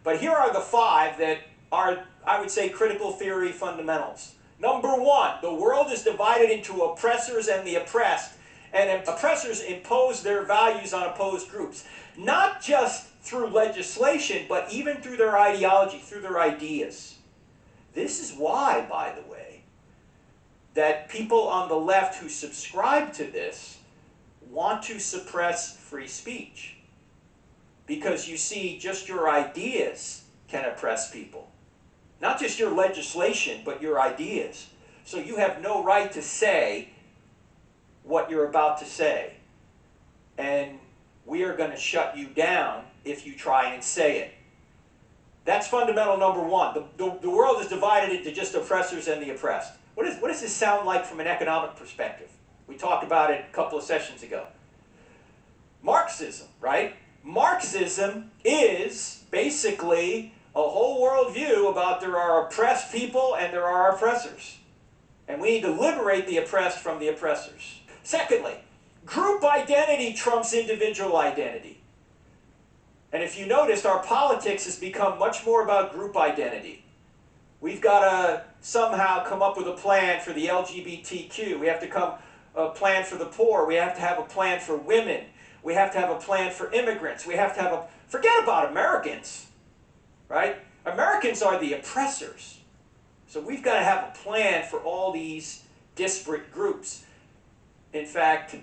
But here are the 5 that are, I would say, critical theory fundamentals. Number 1, the world is divided into oppressors and the oppressed, and oppressors impose their values on opposed groups, not just through legislation, but even through their ideology, through their ideas. This is why, by the way, that people on the left who subscribe to this want to suppress free speech. Because you see, just your ideas can oppress people. Not just your legislation, but your ideas. So you have no right to say what you're about to say. And we are going to shut you down if you try and say it. That's fundamental number 1. The world is divided into just oppressors and the oppressed. What does this sound like from an economic perspective? We talked about it a couple of sessions ago. Marxism, right? Marxism is basically a whole worldview about there are oppressed people and there are oppressors. And we need to liberate the oppressed from the oppressors. Secondly, group identity trumps individual identity. And if you noticed, our politics has become much more about group identity. We've got to somehow come up with a plan for the LGBTQ. We have to come a plan for the poor. We have to have a plan for women. We have to have a plan for immigrants. We have to have a... Forget about Americans, right? Americans are the oppressors. So we've got to have a plan for all these disparate groups. In fact,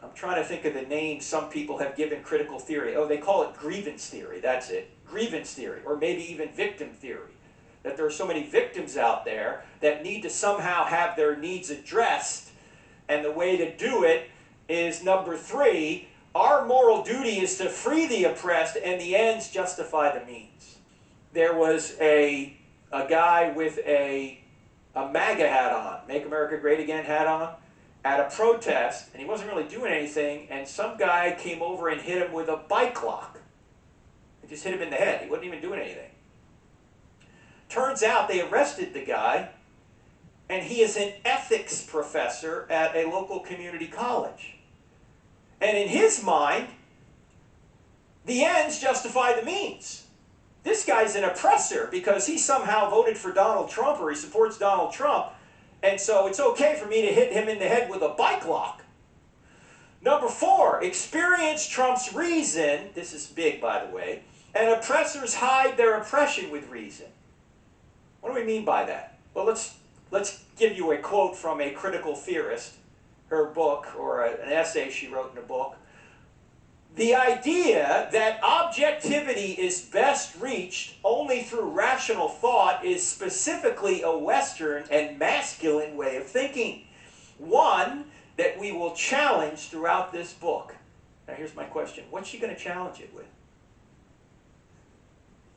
I'm trying to think of the name some people have given critical theory. Oh, they call it grievance theory. That's it. Grievance theory, or maybe even victim theory. That there are so many victims out there that need to somehow have their needs addressed. And the way to do it is number 3, our moral duty is to free the oppressed and the ends justify the means. There was a guy with a MAGA hat on, Make America Great Again hat on, at a protest, and he wasn't really doing anything, and some guy came over and hit him with a bike lock. He just hit him in the head. He wasn't even doing anything. Turns out they arrested the guy, and he is an ethics professor at a local community college. And in his mind, the ends justify the means. This guy's an oppressor because he somehow voted for Donald Trump or he supports Donald Trump, and so it's okay for me to hit him in the head with a bike lock. Number 4, experience trumps reason. This is big, by the way. And oppressors hide their oppression with reason. What do we mean by that? Well, let's give you a quote from a critical theorist, her book, or an essay she wrote in a book. The idea that objectivity is best reached only through rational thought is specifically a Western and masculine way of thinking. One that we will challenge throughout this book. Now here's my question. What's she going to challenge it with?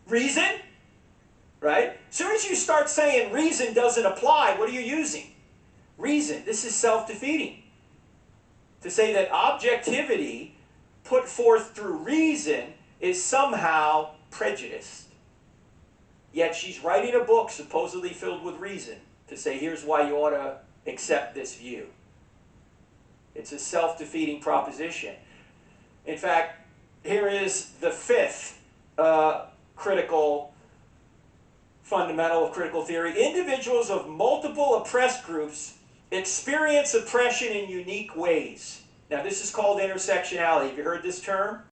Reason? Right? As soon as you start saying reason doesn't apply, what are you using? Reason. This is self-defeating. To say that objectivity put forth through reason is somehow prejudiced. Yet she's writing a book supposedly filled with reason to say here's why you ought to accept this view. It's a self-defeating proposition. In fact, here is the 5th critical fundamental of critical theory. Individuals of multiple oppressed groups experience oppression in unique ways. Now, this is called intersectionality. Have you heard this term?